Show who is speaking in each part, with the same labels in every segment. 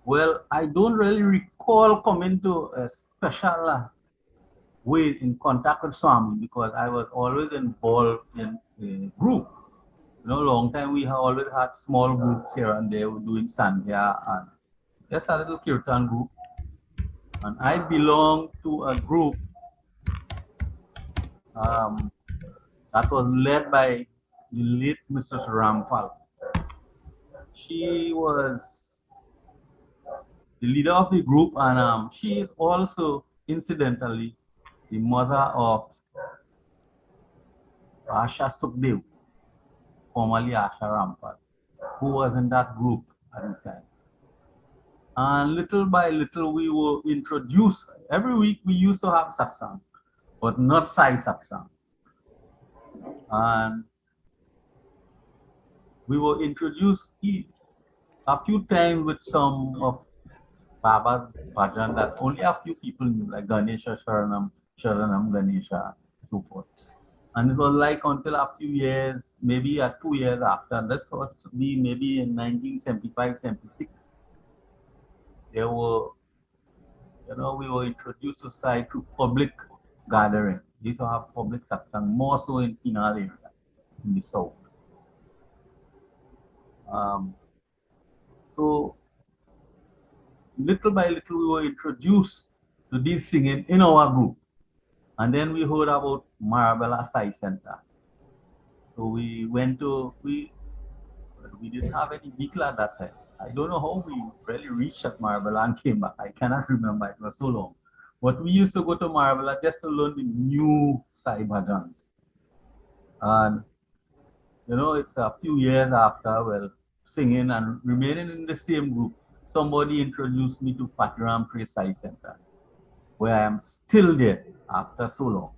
Speaker 1: Well, I don't really recall coming to a special way in contact with Swami because I was always involved in a group. You know, long time we have always had small groups here and there doing Sandhya and just a little Kirtan group. And I belong to a group um, that was led by the late Mrs. Ramphal. She was the leader of the group, and she is also, incidentally, the mother of Asha Sukhdev, formerly Asha Ramphal, who was in that group at the time. And little by little, we were introduced. Every week, we used to have satsang, but not Sai satsang. And we were introduced a few times with some of Baba's bhajan that only a few people knew, like Ganesha Sharanam, Sharanam Ganesha, so forth. And it was like until a few years, maybe 2 years after, this was to be maybe in 1975, 76, there were, we were introduced to Sai to public gathering. We used to have public satsang, more so in Pinal area, in the south. So little by little, we were introduced to this singing in our group. And then we heard about Marabella Sai Center. So we went to, we didn't have any vehicle at that time. I don't know how we really reached at Marabella and came back. I cannot remember, it was so long. But we used to go to Marabella just to learn the new Sai bhajans. And, it's a few years after, well, singing and remaining in the same group, somebody introduced me to Patiram Praise Sai Center, where I am still there after so long.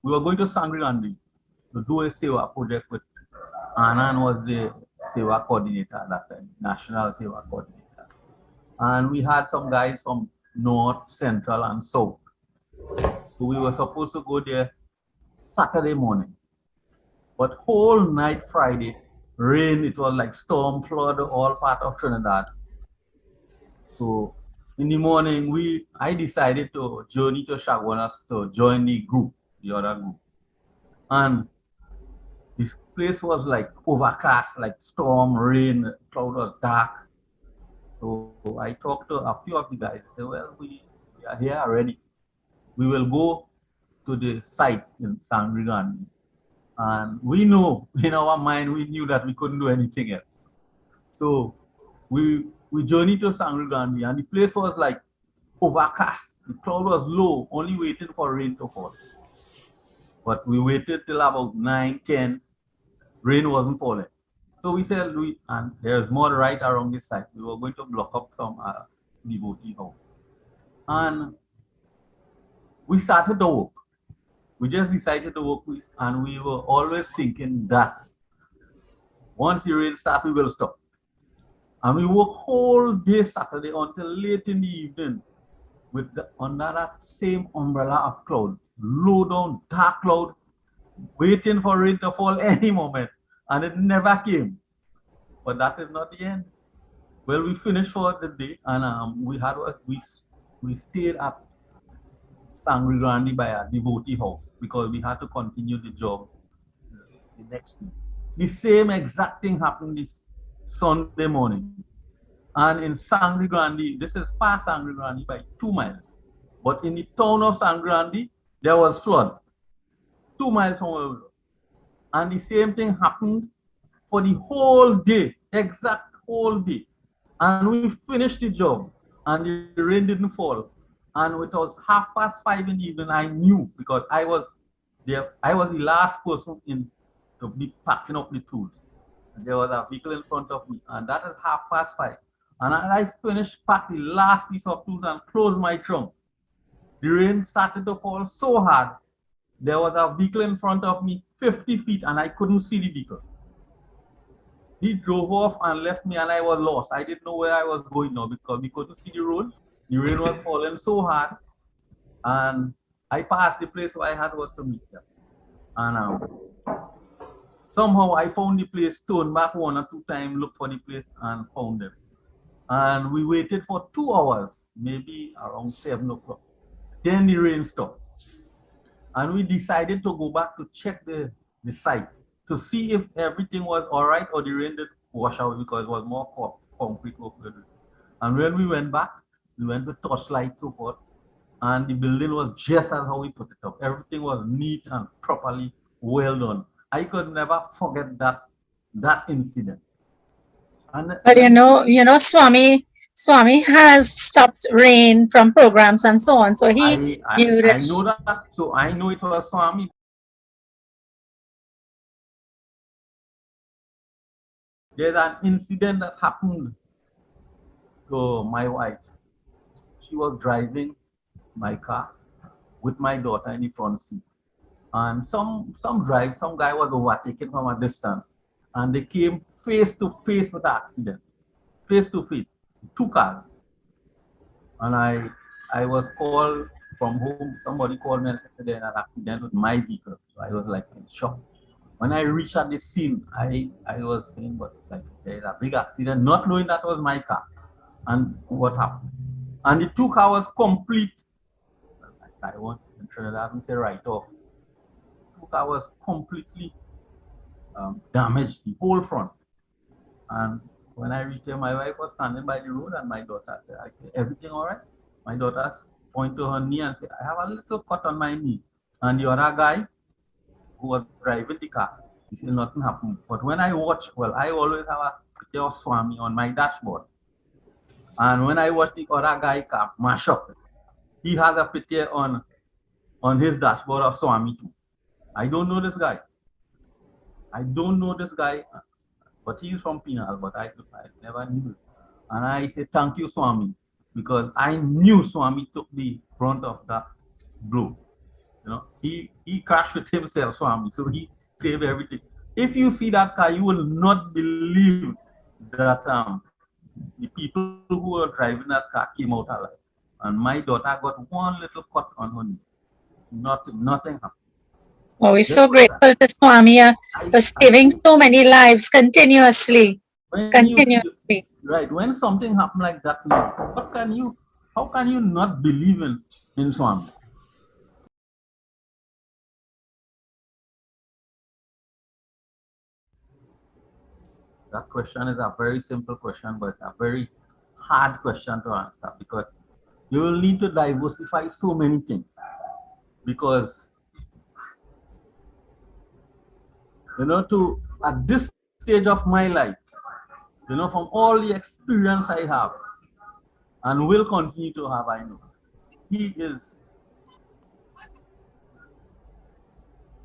Speaker 1: We were going to Sangri to do a Sewa project with Anand was the Sewa coordinator at that time, national Sewa coordinator. And we had some guys from North, Central, and South. So we were supposed to go there Saturday morning. But whole night Friday, rain, it was like storm, flood, all part of Trinidad. So in the morning, I decided to journey to Chaguanas to join the group, the other group. And this place was like overcast, like storm, rain, cloud was dark. So I talked to a few of the guys. I said, well, we are here already. We will go to the site in San Rigan. And we know, in our mind, we knew that we couldn't do anything else. So we journeyed to Sangri Gandhi, and the place was like overcast. The cloud was low, only waiting for rain to fall. But we waited till about 9, 10, rain wasn't falling. So we said, and there's more right around this side. We were going to block up some devotee house. And we started to work. We just decided to work with, and we were always thinking that once the rain starts, we will stop. And we work whole day Saturday until late in the evening under that same umbrella of cloud, low down, dark cloud, waiting for rain to fall any moment, and it never came. But that is not the end. Well, we finished for the day, and we stayed at Sangre Grande by a devotee house because we had to continue the job the next day. The same exact thing happened this Sunday morning. And in Sangre Grande, this is past Sangre Grande by 2 miles. But in the town of Sangre Grande, there was flood 2 miles from where we were. And the same thing happened for the whole day, exact whole day. And we finished the job, and the rain didn't fall. And it was 5:30 in the evening. I knew because I was there. I was the last person in to be packing up the tools. There was a vehicle in front of me, and that is 5:30. And I finished pack the last piece of tools and closed my trunk. The rain started to fall so hard. There was a vehicle in front of me, 50 feet, and I couldn't see the vehicle. He drove off and left me, and I was lost. I didn't know where I was going now because we couldn't see the road. The rain was falling so hard, and I passed the place where I had was to meet them. And somehow I found the place, turned back 1 or 2 times, looked for the place, and found them. And we waited for 2 hours, maybe around 7 o'clock. Then the rain stopped. And we decided to go back to check the site to see if everything was all right or the rain did wash out because it was more concrete work. And when we went back, we went with torchlight so forth, and the building was just as how we put it up. Everything was neat and properly well done. I could never forget that incident. And
Speaker 2: But Swami has stopped rain from programs and so on. So he knew
Speaker 1: I
Speaker 2: that.
Speaker 1: know that. So I know it was Swami. There's an incident that happened to my wife. She was driving my car with my daughter in the front seat. And some guy was overtaken from a distance. And they came face to face with the accident. Face to face. 2 cars. And I was called from home. Somebody called me and said there's an accident with my vehicle. So I was like in shock. When I reached at the scene, I was saying, but like there's a big accident, not knowing that was my car. And what happened? And the 2 car was complete. I want in Trinidad and say right off. 2 car was completely damaged, the whole front. And when I reached there, my wife was standing by the road, and my daughter said, I said, everything all right? My daughter pointed to her knee and said, I have a little cut on my knee. And the other guy who was driving the car, he said nothing happened. But when I watch, well, I always have a picture of Swami on my dashboard. And when I watch the other guy car mash up, he has a picture on his dashboard of Swami too. I don't know this guy. But he's from Pinal, but I never knew it. And I said, thank you, Swami, because I knew Swami took the brunt of that blow. He crashed with himself, Swami, so he saved everything. If you see that car, you will not believe that the people who were driving that car came out alive. And my daughter got one little cut on her knee. Nothing happened.
Speaker 2: Oh, we're so grateful to Swami for saving so many lives continuously.
Speaker 1: Right, when something happened like that, how can you not believe in Swami? That question is a very simple question, but it's a very hard question to answer because you will need to diversify so many things. Because at this stage of my life, from all the experience I have and will continue to have, I know he is.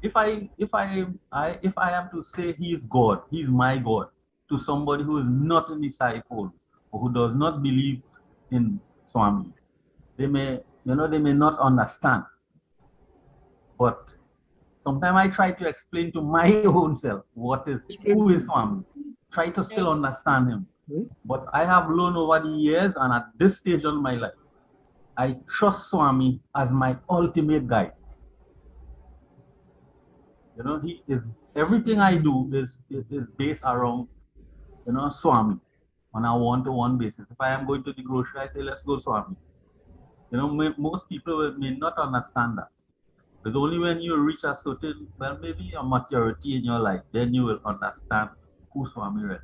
Speaker 1: If I am to say he is God, he is my God to somebody who is not in the disciple or who does not believe in Swami, they may not understand. But sometimes I try to explain to my own self who is Swami. Try to still understand him. But I have learned over the years, and at this stage of my life, I trust Swami as my ultimate guide. You know, he is everything I do is based around, you know, Swami on a one-to-one basis. If I am going to the grocery, I say, let's go Swami. You know, most people may not understand that. But only when you reach a certain, well, maybe a maturity in your life, then you will understand who Swami is.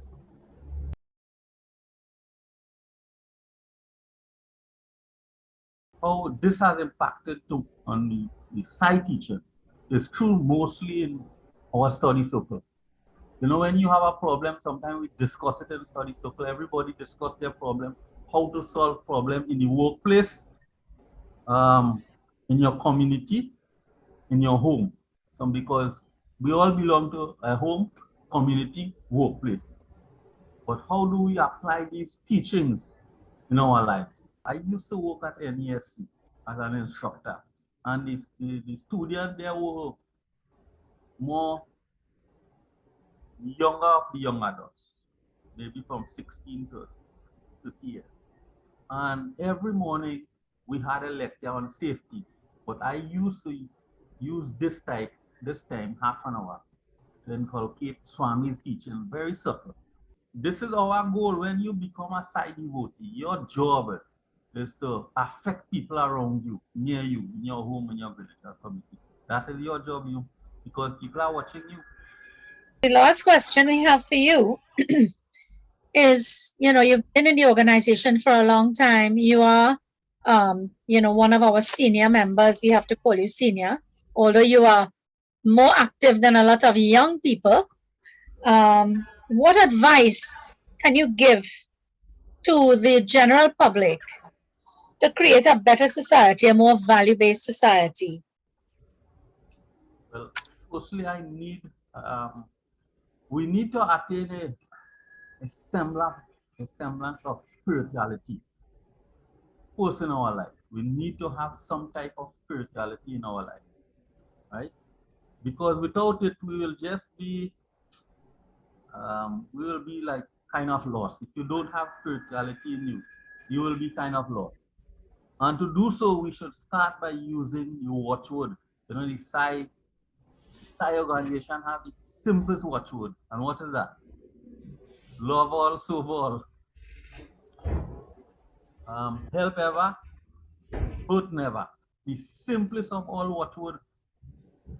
Speaker 1: How this has impacted to on the side teacher is true mostly in our study circle. You know, when you have a problem, sometimes we discuss it in study circle. Everybody discuss their problem, how to solve problem in the workplace, um, in your community, in your home. Some because we all belong to a home, community, workplace. But how do we apply these teachings in our lives? I used to work at NESC as an instructor, and the students there were more younger of the young adults, maybe from 16 to 50 years. And every morning we had a lecture on safety, but I used to use this time, half an hour, to inculcate Swami's teaching, very subtle. This is our goal when you become a side devotee. Your job is to affect people around you, near you, in your home, in your village, or community. That is your job, you, because people are watching you.
Speaker 2: The last question we have for you is, you've been in the organization for a long time. You are, one of our senior members. We have to call you senior, although you are more active than a lot of young people. What advice can you give to the general public to create a better society, a more value-based society?
Speaker 1: Well, firstly, we need to attain a semblance, a semblance of spirituality first in our life. We need to have some type of spirituality in our life, right? Because without it, we will be like kind of lost. If you don't have spirituality in you, you will be kind of lost. And to do so, we should start by using your watchword. You know, the Psi organization have the simplest watchword. And what is that? Love all, serve all. Help ever, hurt never. The simplest of all watchword,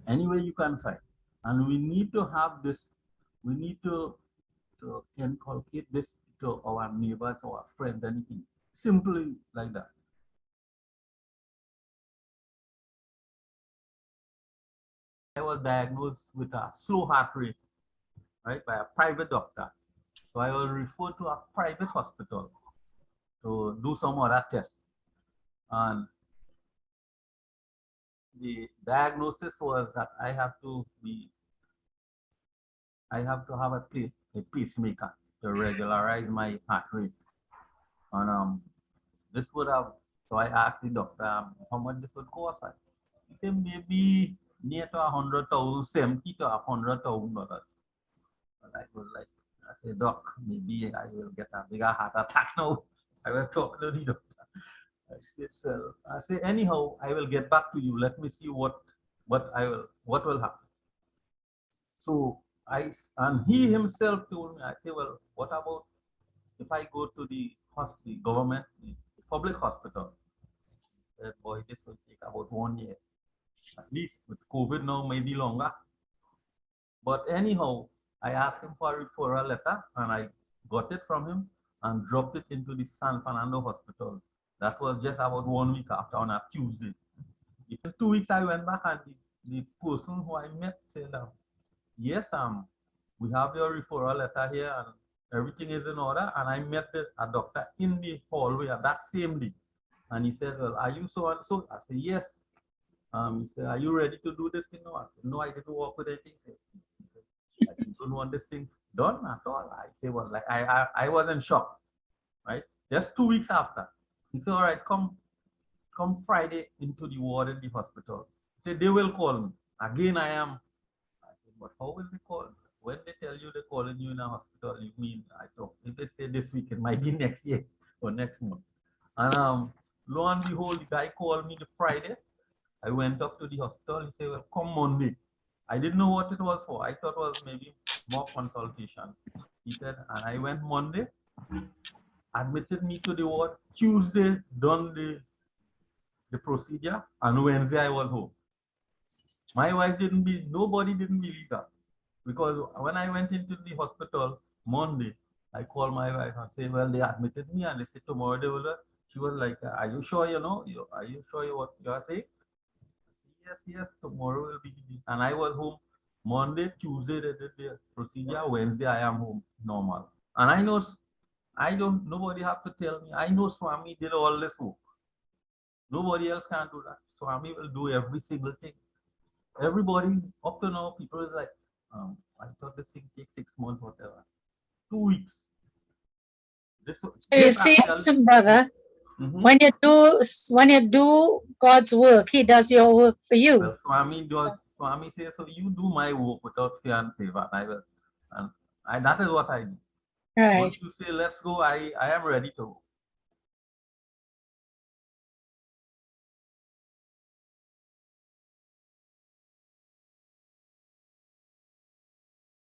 Speaker 1: any way you can find. And we need to have this, we need to inculcate this to our neighbors, our friends, anything. Simply like that. I was diagnosed with a slow heart rate, right, by a private doctor. So I was referred to a private hospital to do some other tests. And the diagnosis was that I have to have a pacemaker to regularize my heart rate. And this would have, so I asked the doctor how much this would cost. He said maybe near to 100,000, 70 to 100,000 dollars. I was like, I said, doc, maybe I will get a bigger heart attack now. I was talking to the doctor. I said, so I say, anyhow, I will get back to you. Let me see what will happen. So and he himself told me, I say, well, what about if I go to the hospital, government, the public hospital? Said, boy, this will take about 1 year, at least with COVID now, maybe longer. But anyhow, I asked him for a referral letter and I got it from him and dropped it into the San Fernando hospital. That was just about 1 week after on a Tuesday. In 2 weeks, I went back and the person who I met said, yes, we have your referral letter here and everything is in order. And I met a doctor in the hallway that same day. And he said, well, are you so and so? I said, yes. He said, are you ready to do this thing? No, I said, no, I didn't work with anything. I don't want this thing done at all. I say, well, like I was in shock, right? Just 2 weeks after. He said, all right, come Friday into the ward in the hospital. He said, they will call me. Again, I said, but how will they call me? When they tell you they're calling you in a hospital, you mean I thought if they say this week, it might be next year or next month. And lo and behold, the guy called me the Friday. I went up to the hospital. He said, well, come Monday. I didn't know what it was for. I thought it was maybe more consultation. He said, and I went Monday, admitted me to the ward. Tuesday, done the procedure, and Wednesday I was home. My wife didn't be, nobody didn't believe that. Because when I went into the hospital Monday, I called my wife and said, well, they admitted me and they said tomorrow they will. She was like, are you sure you know? Are you sure what you are saying? Yes, yes, tomorrow will be. And I was home Monday, Tuesday, they did the procedure. Wednesday, I am home normal. And I know, I don't, nobody have to tell me. I know Swami did all this work. Nobody else can do that. Swami will do every single thing. Everybody, up to now, people is like, I thought this thing takes 6 months, whatever. 2 weeks.
Speaker 2: So you see, some brother,
Speaker 1: Mhm.
Speaker 2: when you do God's work, He does your work for you.
Speaker 1: Well, Swami says, so you do my work without fear and favor. I will, and that is what I do.
Speaker 2: Right.
Speaker 1: Once you say, let's go, I am ready to go.